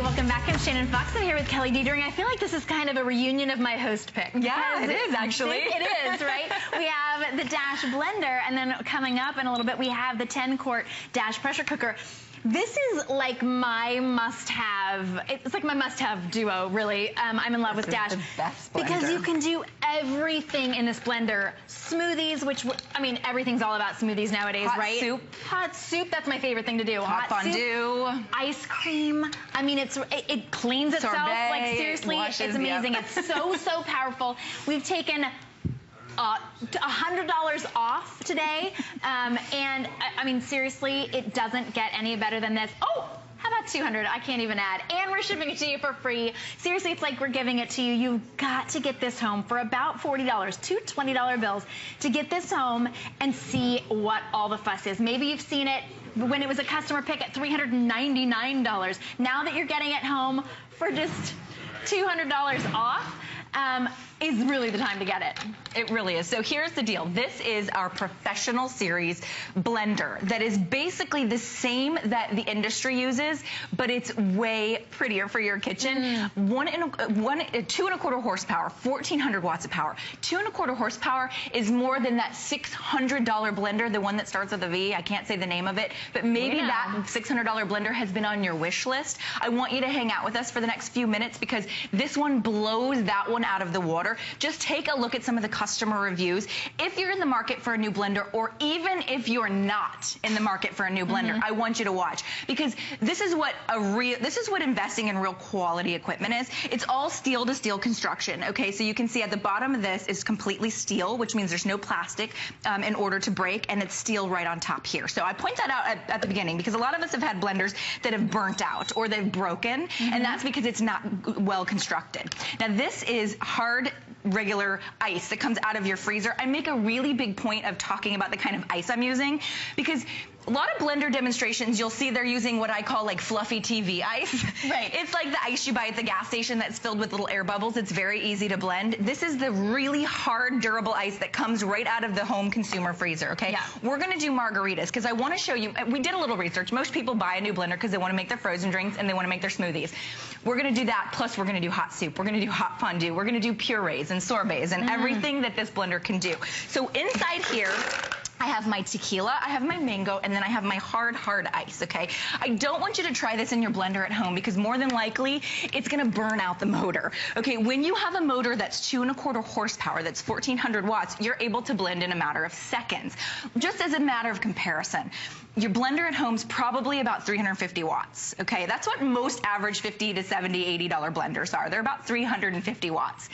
welcome back. I'm Shannon Fox. I'm here with Kelly Diedering. I feel like this is kind of a reunion of my host pick. Yeah, it is actually. It is, right? We have the Dash blender, and then coming up in a little bit, we have the 10-quart Dash pressure cooker. This is like my must-have. It's like my must-have duo, really. I'm in love with Dash. The best blender. Because you can do everything in this blender. Smoothies, which, I mean, everything's all about smoothies nowadays, right? Hot soup. Hot soup, that's my favorite thing to do. Hot fondue. Soup, ice cream. I mean, it cleans itself. Sorbet, like, seriously, washes, it's amazing. yep. It's so powerful. We've taken $100 off today, and I mean, seriously, it doesn't get any better than this. Oh, how about $200? I can't even add. And we're shipping it to you for free. Seriously, it's like we're giving it to you. You've got to get this home for about $40, two $20 bills, to get this home and see what all the fuss is. Maybe you've seen it when it was a customer pick at $399. Now that you're getting it home for just $200 off, is really the time to get it. It really is. So here's the deal. This is our professional series blender that is basically the same that the industry uses, but it's way prettier for your kitchen. 2 1/4 horsepower, 1,400 watts of power. 2 1/4 horsepower is more than that $600 blender, the one that starts with a V. I can't say the name of it, but maybe that $600 blender has been on your wish list. I want you to hang out with us for the next few minutes because this one blows that one out of the water. Just take a look at some of the customer reviews. If you're in the market for a new blender, or even if you're not in the market for a new blender, I want you to watch, because this is what investing in real quality equipment is. It's all steel to steel construction. Okay, so you can see at the bottom of this is completely steel, which means there's no plastic in order to break, and it's steel right on top here. So I point that out at the beginning because a lot of us have had blenders that have burnt out or they've broken, and that's because it's not well constructed. Now this is hard regular ice that comes out of your freezer. I make a really big point of talking about the kind of ice I'm using because a lot of blender demonstrations, you'll see they're using what I call like fluffy TV ice. Right. It's like the ice you buy at the gas station that's filled with little air bubbles. It's very easy to blend. This is the really hard, durable ice that comes right out of the home consumer freezer, okay? Yeah. We're gonna do margaritas because I wanna show you, we did a little research. Most people buy a new blender because they wanna make their frozen drinks and they wanna make their smoothies. We're gonna do that, plus we're gonna do hot soup. We're gonna do hot fondue. We're gonna do purees and sorbets and everything that this blender can do. So inside here, I have my tequila, I have my mango, and then I have my hard ice, okay? I don't want you to try this in your blender at home because more than likely, it's gonna burn out the motor. Okay, when you have a motor that's 2 1/4 horsepower, that's 1,400 watts, you're able to blend in a matter of seconds. Just as a matter of comparison, your blender at home's probably about 350 watts, okay? That's what most average $50 to $70, $80 blenders are. They're about 350 watts.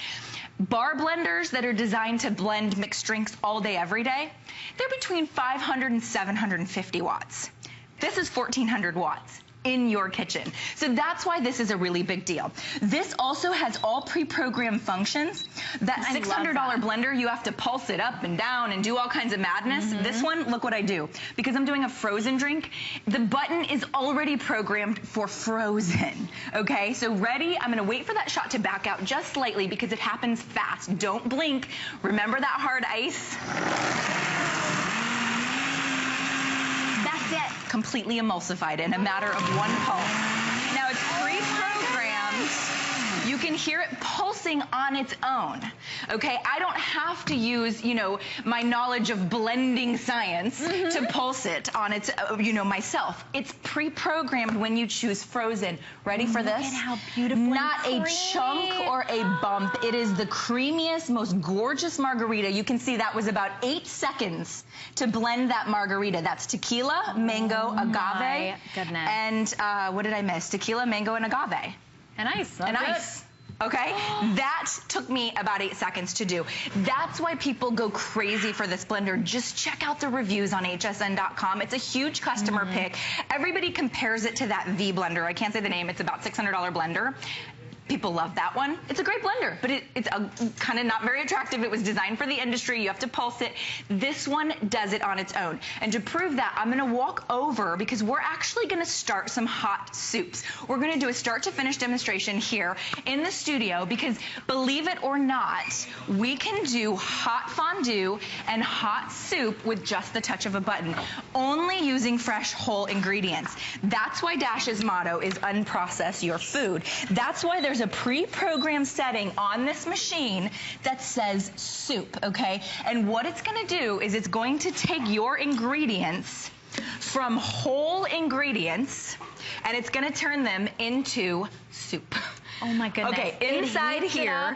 Bar blenders that are designed to blend mixed drinks all day, every day, they're between 500 and 750 watts. This is 1,400 watts in your kitchen. So that's why this is a really big deal. This also has all pre-programmed functions. That $600 blender, you have to pulse it up and down and do all kinds of madness. This one, look what I do. Because I'm doing a frozen drink, the button is already programmed for frozen. Okay, so ready? I'm gonna wait for that shot to back out just slightly because it happens fast. Don't blink. Remember that hard ice? That's it. Completely emulsified in a matter of one pulse. Now it's pre-programmed. You can hear it pulsing on its own, okay? I don't have to use, you know, my knowledge of blending science to pulse it on its, you know, myself. It's pre-programmed when you choose frozen. Ready for this? Look at how beautiful. Not a chunk or a bump. It is the creamiest, most gorgeous margarita. You can see that was about 8 seconds to blend that margarita. That's tequila, mango, agave. My goodness. And what did I miss? Tequila, mango, and agave. And ice. And ice. Okay? That took me about 8 seconds to do. That's why people go crazy for this blender. Just check out the reviews on hsn.com. It's a huge customer pick. Everybody compares it to that V blender. I can't say the name. It's about $600 blender. People love that one. It's a great blender, but it's kind of not very attractive. It was designed for the industry. You have to pulse it. This one does it on its own. And to prove that, I'm gonna walk over because we're actually gonna start some hot soups. We're gonna do a start to finish demonstration here in the studio because believe it or not, we can do hot fondue and hot soup with just the touch of a button, only using fresh whole ingredients. That's why Dash's motto is unprocess your food. That's why there's a pre-programmed setting on this machine that says soup, okay? And what it's gonna do is it's going to take your ingredients from whole ingredients and it's gonna turn them into soup. Oh my goodness. Okay, inside here,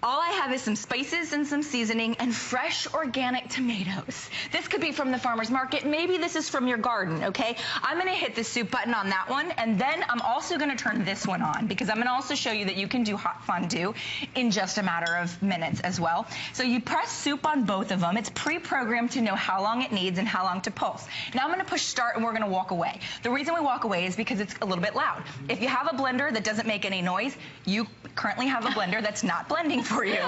all I have is some spices and some seasoning and fresh organic tomatoes. This could be from the farmer's market. Maybe this is from your garden, okay? I'm gonna hit the soup button on that one, and then I'm also gonna turn this one on because I'm gonna also show you that you can do hot fondue in just a matter of minutes as well. So you press soup on both of them. It's pre-programmed to know how long it needs and how long to pulse. Now I'm gonna push start and we're gonna walk away. The reason we walk away is because it's a little bit loud. If you have a blender that doesn't make any noise, you currently have a blender that's not blending for you.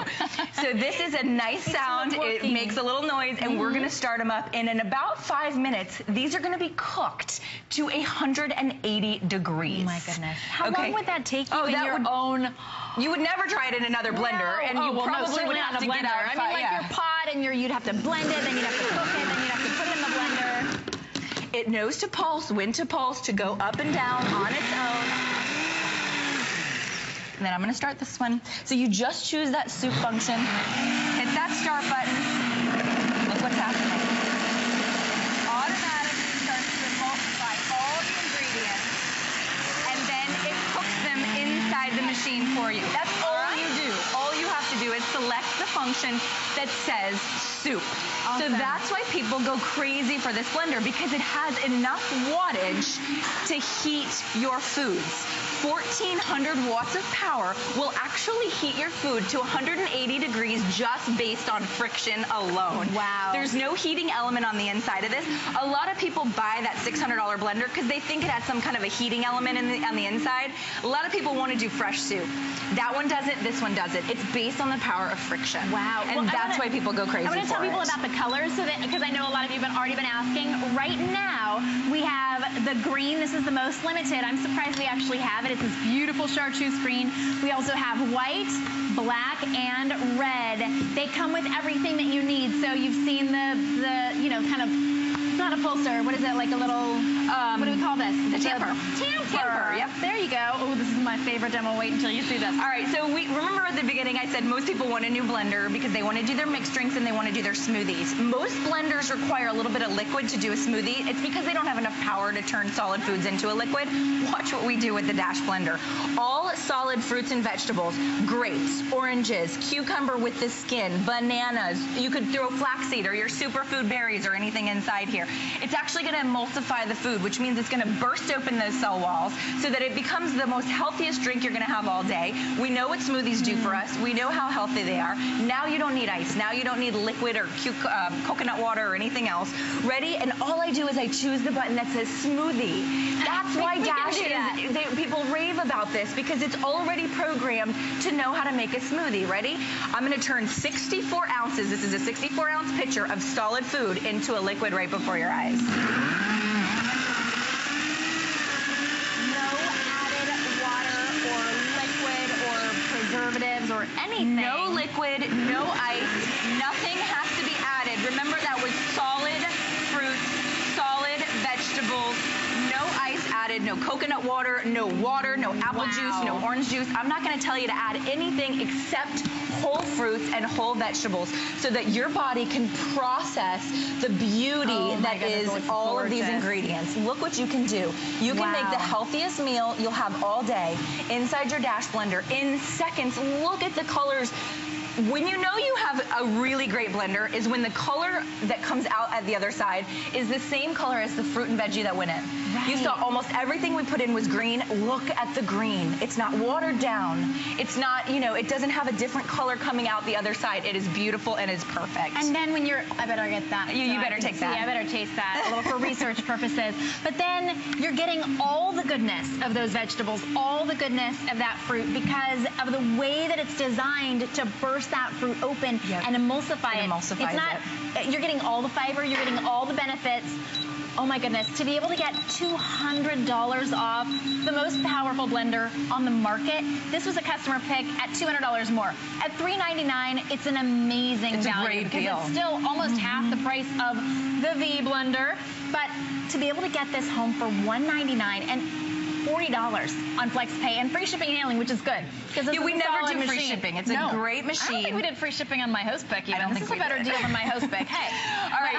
So this is a nice sound. It makes a little noise, and we're going to start them up. And in about 5 minutes, these are going to be cooked to 180 degrees. Oh my goodness. How long would that take you in your own... You would never try it in another blender, and you probably would have to get out. I mean, like your pot, and you'd have to blend it, then you'd have to cook it, then you'd have to put it in the blender. It knows to pulse, when to pulse, to go up and down on its own. And then I'm gonna start this one. So you just choose that soup function, hit that start button, look what's happening. Automatically starts to emulsify all the ingredients, and then it cooks them inside the machine for you. That's all you do. All you have to do is select the function that says soup. Awesome. So that's why people go crazy for this blender, because it has enough wattage to heat your foods. 1,400 watts of power will actually heat your food to 180 degrees just based on friction alone. Wow. There's no heating element on the inside of this. A lot of people buy that $600 blender because they think it has some kind of a heating element on the inside. A lot of people want to do fresh soup. That one doesn't, this one does it. It's based on the power of friction. Wow. And that's why people go crazy for it. I want to tell people about the colors, so that, because I know a lot of you have already been asking. Right now, we have the green. This is the most limited. I'm surprised we actually have it. It's this beautiful chartreuse green. We also have white, black, and red. They come with everything that you need. So you've seen the you know, kind of, it's not a pulser. What is it? Like a little, what do we call this? The tamper. Tamper. Yep. There you go. Oh, this is my favorite demo. Wait until you see this. All right. So we remember at the beginning I said most people want a new blender because they want to do their mixed drinks and they want to do their smoothies. Most blenders require a little bit of liquid to do a smoothie. It's because they don't have enough power to turn solid foods into a liquid. Watch what we do with the Dash blender. All solid fruits and vegetables, grapes, oranges, cucumber with the skin, bananas. You could throw flaxseed or your superfood berries or anything inside here. It's actually going to emulsify the food, which means it's going to burst open those cell walls so that it becomes the most healthiest drink you're going to have all day. We know what smoothies do for us. We know how healthy they are. Now you don't need ice. Now you don't need liquid or coconut water or anything else. Ready? And all I do is I choose the button that says smoothie. That's why Dash is, people rave about this because it's already programmed to know how to make a smoothie. Ready? I'm going to turn 64 ounces, this is a 64-ounce pitcher of solid food, into a liquid right before your eyes. No added water or liquid or preservatives or anything. No liquid, no ice, nothing has to be added. Remember, that was solid fruits, solid vegetables, no ice added, no coconut water, no apple juice, no orange juice. I'm not going to tell you to add anything except whole fruits and whole vegetables so that your body can process the beauty that is all of these ingredients. Look what you can do. You can make the healthiest meal you'll have all day inside your Dash blender in seconds. Look at the colors. when you know you have a really great blender is when the color that comes out at the other side is the same color as the fruit and veggie that went in. Right. You saw almost everything we put in was green. Look at the green. It's not watered down. It's not, you know, it doesn't have a different color coming out the other side. It is beautiful and is perfect. And then when you're, I better get that. You better take that. I better taste that a little for research purposes. But then you're getting all the goodness of those vegetables, all the goodness of that fruit because of the way that it's designed to burst that fruit open and emulsify it. Emulsifies it's not, you're getting all the fiber, you're getting all the benefits. Oh my goodness, to be able to get $200 off the most powerful blender on the market. This was a customer pick at $200 more. At $3.99, it's an amazing value. It's a great deal. It's still almost half the price of the V blender. But to be able to get this home for $1.99 and $40 on FlexPay and free shipping and handling, which is good. Because we never do free shipping. It's a great machine. I don't think we did free shipping on my host pick even. I don't This think is a better deal than my host pick. Hey. All right.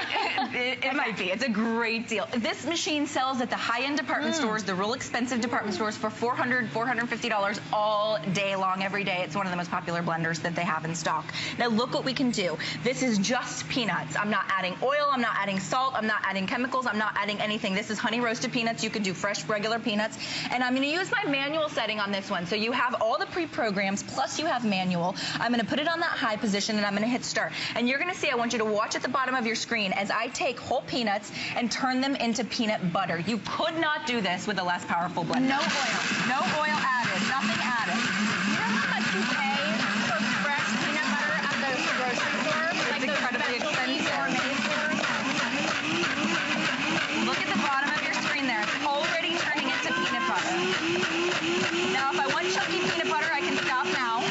It might be. It's a great deal. This machine sells at the high-end department stores, the real expensive department stores for $400, $450 all day long, every day. It's one of the most popular blenders that they have in stock. Now look what we can do. This is just peanuts. I'm not adding oil. I'm not adding salt. I'm not adding chemicals. I'm not adding anything. This is honey roasted peanuts. You can do fresh, regular peanuts. And I'm going to use my manual setting on this one. So you have all the pre-programs, plus you have manual. I'm going to put it on that high position, and I'm going to hit start. And you're going to see, I want you to watch at the bottom of your screen as I take whole peanuts and turn them into peanut butter. You could not do this with a less powerful blender. No oil. No oil added. Nothing added. You know how much you pay for fresh peanut butter at the grocery store? It's incredibly expensive. Look at the bottom of your screen there. It's already turning into peanut butter. Now, if I want chunky peanut butter, I can stop now.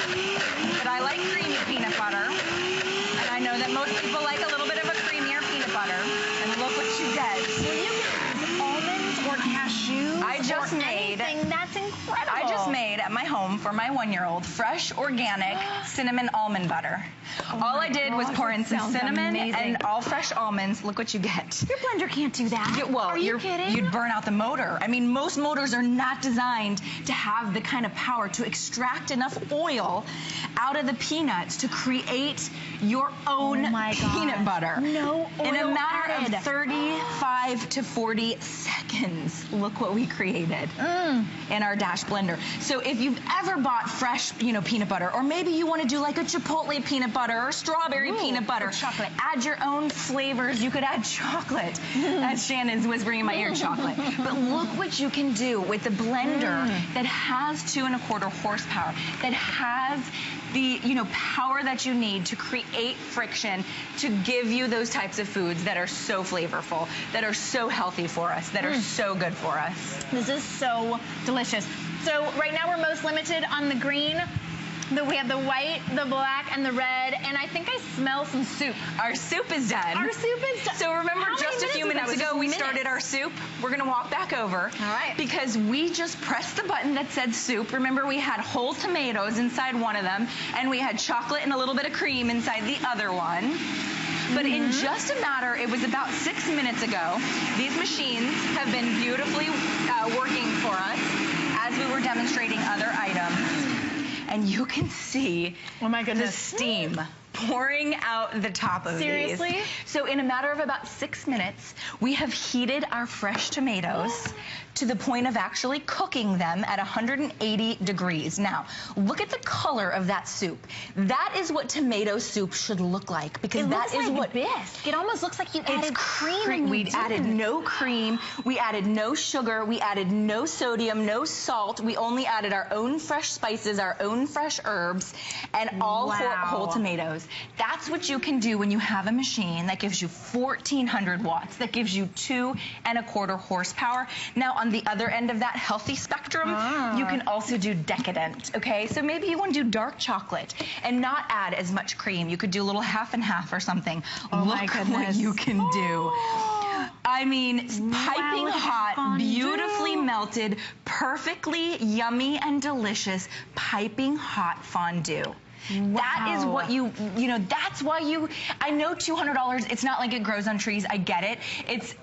But I like creamy peanut butter. And I know that most people like a little bit of a creamier peanut butter. And look what you get. Well, you can use almonds or cashews or anything. That's incredible. I just made at my home for my 1-year-old fresh organic cinnamon almond butter. All I did was pour in some cinnamon and all fresh almonds. Look what you get. Your blender can't do that. Well, are you kidding? You'd burn out the motor. I mean, most motors are not designed to have the kind of power to extract enough oil out of the peanuts to create your own peanut butter. No oil in a matter added. of 35 to 40 seconds. Look what we created in our Dash blender. So if you've ever bought fresh, peanut butter, or maybe you want to do like a chipotle peanut butter or strawberry peanut butter, chocolate. Add your own flavors. You could add chocolate. As Shannon's whispering in my ear, chocolate. But look what you can do with the blender that has 2¼ horsepower, that has the power that you need to create friction to give you those types of foods that are so flavorful, that are so healthy for us, that are so good for us. This is so delicious. So right now we're most limited on the green. We have the white, the black, and the red, and I think I smell some soup. Our soup is done. Our soup is done. So remember just a few minutes ago we started our soup? We're going to walk back over. All right. Because we just pressed the button that said soup. Remember, we had whole tomatoes inside one of them, and we had chocolate and a little bit of cream inside the other one. But in just a matter, it was about 6 minutes ago, these machines have been beautifully working for us as we were demonstrating other items. And you can see the steam pouring out the top of these. So in a matter of about 6 minutes, we have heated our fresh tomatoes to the point of actually cooking them at 180 degrees. Now, look at the color of that soup. That is what tomato soup should look like, because that is what bisque. It almost looks like you added cream. We added no cream. We added no sugar. We added no sodium, no salt. We only added our own fresh spices, our own fresh herbs, and all whole tomatoes. That's what you can do when you have a machine that gives you 1,400 watts, that gives you 2¼ horsepower. Now, on the other end of that healthy spectrum, you can also do decadent, okay? So maybe you want to do dark chocolate and not add as much cream. You could do a little half and half or something. Look what you can do. I mean, piping hot, beautifully melted, perfectly yummy and delicious piping hot fondue. Wow. That is what you know, that's why I know $200, it's not like it grows on trees, I get it.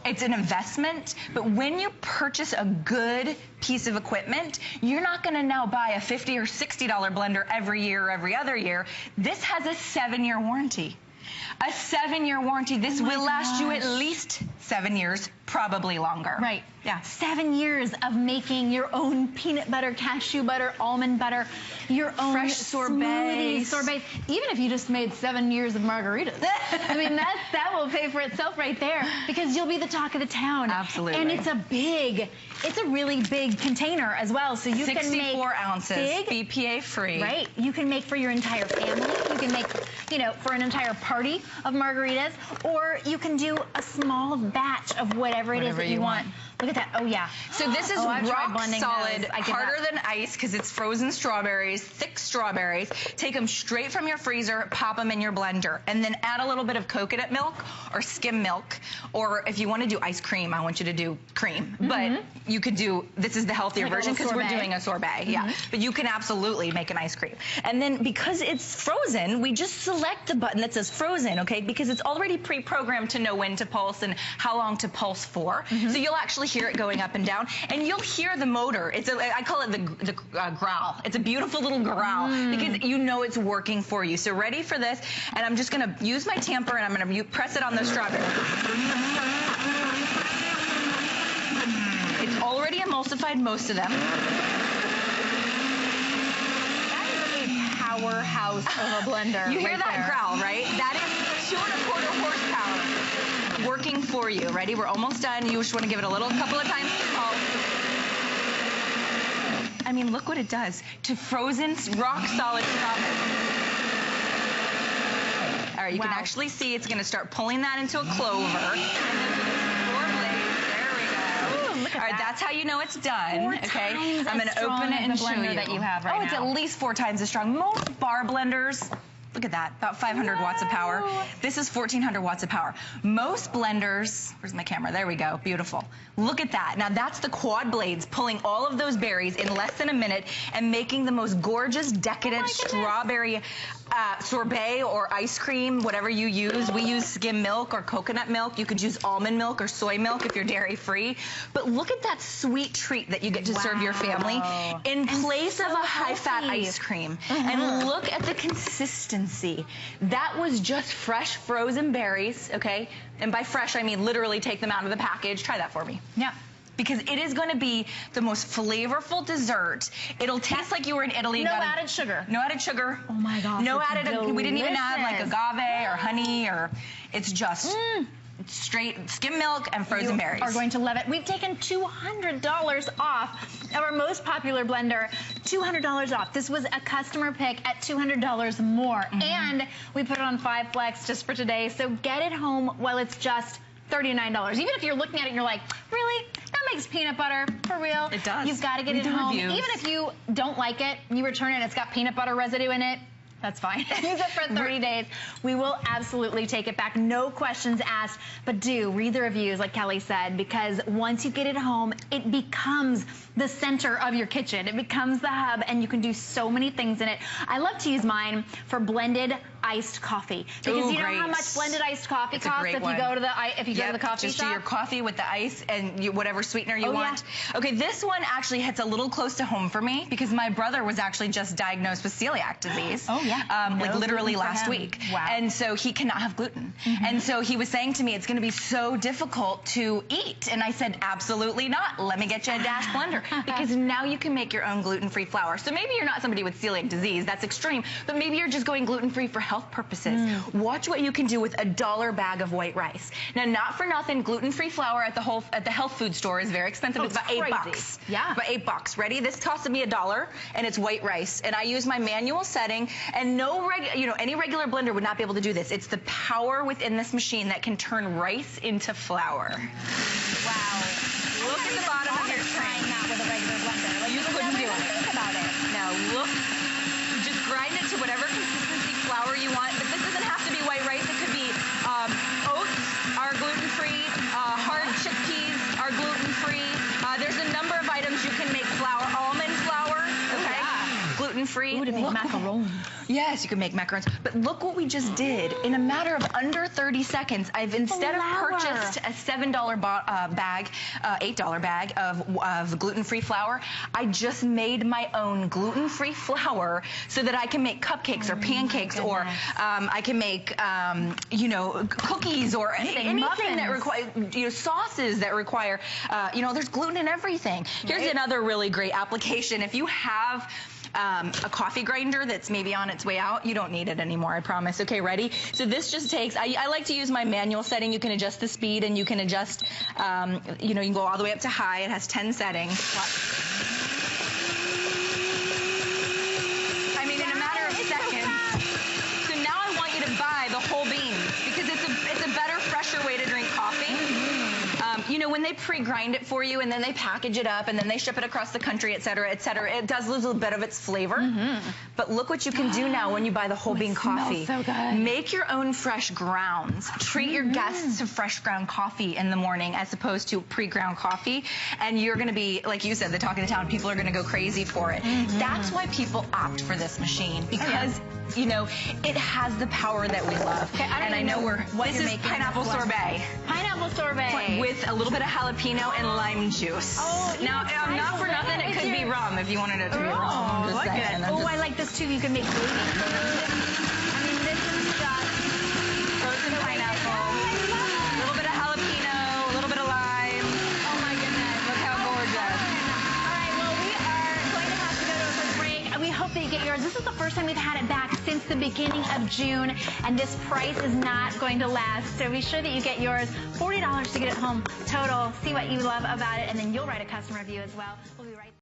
It's an investment, but when you purchase a good piece of equipment, you're not gonna now buy a $50 or $60 blender every year or every other year. This has a 7-year warranty. A 7-year warranty. This will last you at least 7 years, probably longer. Right. Yeah. 7 years of making your own peanut butter, cashew butter, almond butter, your own fresh sorbets. Even if you just made 7 years of margaritas. I mean, that will pay for itself right there, because you'll be the talk of the town. Absolutely. And it's a really big container as well. So you can make 64 ounces, big, BPA free. Right. You can make for your entire family. You can make, for an entire party of margaritas, or you can do a small batch of whatever it is that you want. Look at that. Oh, yeah. So this is rock solid, harder than ice, because it's frozen strawberries, thick strawberries. Take them straight from your freezer, pop them in your blender, and then add a little bit of coconut milk or skim milk. Or if you want to do ice cream, I want you to do cream. But you could do, this is the healthier version, because we're doing a sorbet. Yeah. But you can absolutely make an ice cream. And then because it's frozen, we just select the button that says frozen, okay? Because it's already pre-programmed to know when to pulse and how long to pulse for. So you'll actually hear it going up and down, and you'll hear the motor. I call it the growl. It's a beautiful little growl, because you know it's working for you. So ready for this, and I'm just gonna use my tamper, and I'm gonna press it on those strawberries. It's already emulsified most of them. That is a powerhouse of a blender. You hear that growl, right? That is 2 1/4 horsepower. Working for you. Ready? We're almost done. You just want to give it a couple of times. I mean, look what it does to frozen, rock solid strawberries. All right, you can actually see it's going to start pulling that into a clover. And then 4 blades. There we go. Ooh, look at all right, that's how you know it's done. 4 okay, times I'm going to open it and show you that you have right now. it's at least 4 times as strong. Most bar blenders. Look at that, about 500 watts of power. This is 1,400 watts of power. Most blenders, where's my camera? There we go, beautiful. Look at that. Now that's the quad blades pulling all of those berries in less than a minute and making the most gorgeous, decadent strawberry sorbet or ice cream, whatever you use. We use skim milk or coconut milk. You could use almond milk or soy milk if you're dairy free. But look at that sweet treat that you get to serve your family in place of a high-fat ice cream. And look at the consistency. That was just fresh frozen berries, okay? And by fresh, I mean literally take them out of the package. Try that for me. Yeah. Because it is going to be the most flavorful dessert. It'll taste like you were in Italy. No added sugar. No added sugar. Oh my gosh. No added. Delicious. We didn't even add like agave or honey, or it's just straight skim milk and frozen berries. You are going to love it. We've taken $200 off of our most popular blender. $200 off. This was a customer pick at $200 more. And we put it on 5 Flex just for today. So get it home while it's just $39. Even if you're looking at it and you're like, really? That makes peanut butter, for real? It does. You've got to get it home. Even if you don't like it, you return it and it's got peanut butter residue in it, that's fine. Use it for 30 days. We will absolutely take it back. No questions asked. But do read the reviews, like Kelly said, because once you get it home, it becomes the center of your kitchen. It becomes the hub, and you can do so many things in it. I love to use mine for blended iced coffee, because you know how much blended iced coffee costs if you go to the go to the coffee just shop? do your coffee with the ice and whatever sweetener you want. Okay, this one actually hits a little close to home for me, because my brother was actually just diagnosed with celiac disease. Like literally last week. Wow. And so he cannot have gluten. And so he was saying to me, it's going to be so difficult to eat. And I said, absolutely not. Let me get you a Dash blender, because now you can make your own gluten-free flour. So maybe you're not somebody with celiac disease, that's extreme, but maybe you're just going gluten-free for health purposes. Watch what you can do with a $1 bag of white rice. Now, not for nothing, gluten-free flour at the health food store is very expensive. It's about $8. Yeah. About $8. Ready? This cost me $1, and it's white rice. And I use my manual setting, and any regular blender would not be able to do this. It's the power within this machine that can turn rice into flour. Wow. Look at the bottom of your trying that with a regular blender. Like, you couldn't do it. Think about it. Now look, just grind it to whatever consistency flour you want. But this doesn't have to be white rice. It could be oats are gluten-free, hard chickpeas are gluten-free. There's a number of items you can make flour. Almond flour, okay? Gluten-free. gluten-free. Ooh, to make macarons. Yes, you can make macarons. But look what we just did. In a matter of under 30 seconds, I've instead of purchased a $7 bag, $8 bag of gluten-free flour, I just made my own gluten-free flour so that I can make cupcakes or pancakes, or I can make, you know, cookies or anything that requires, sauces that require, there's gluten in everything. Here's another really great application. If you have a coffee grinder that's maybe on its way out, you don't need it anymore, I promise. Okay, ready? So this just takes, I like to use my manual setting. You can adjust the speed, and you can adjust, you can go all the way up to high. It has 10 settings. I mean, in a matter of seconds. So now I want you to buy the whole beans, because it's a better, fresher way to drink coffee. When they pre-grind it for you, and then they package it up, and then they ship it across the country, et cetera, it does lose a bit of its flavor. But look what you can do now when you buy the whole bean coffee. So good. Make your own fresh grounds. Treat your guests to fresh ground coffee in the morning as opposed to pre-ground coffee. And you're going to be, like you said, the talk of the town. People are going to go crazy for it. That's why people opt for this machine, because it has the power that we love. Okay, I know this is pineapple sorbet. Pineapple sorbet. With a little bit of jalapeno and lime juice. Oh, now, not for nothing, it could be rum if you wanted it to be rum. I'm just saying. Oh, I like this too. You can make baby food. I mean, this is just frozen pineapple, a little bit of jalapeno, a little bit of lime. Oh my goodness. Look how gorgeous. All right, well, we are going to have to go to a quick break. We hope that you get yours. This is the first time we've had it back since the beginning of June, and this price is not going to last. So be sure that you get yours. $40 to get it home total. See what you love about it, and then you'll write a customer review as well. We'll be right back.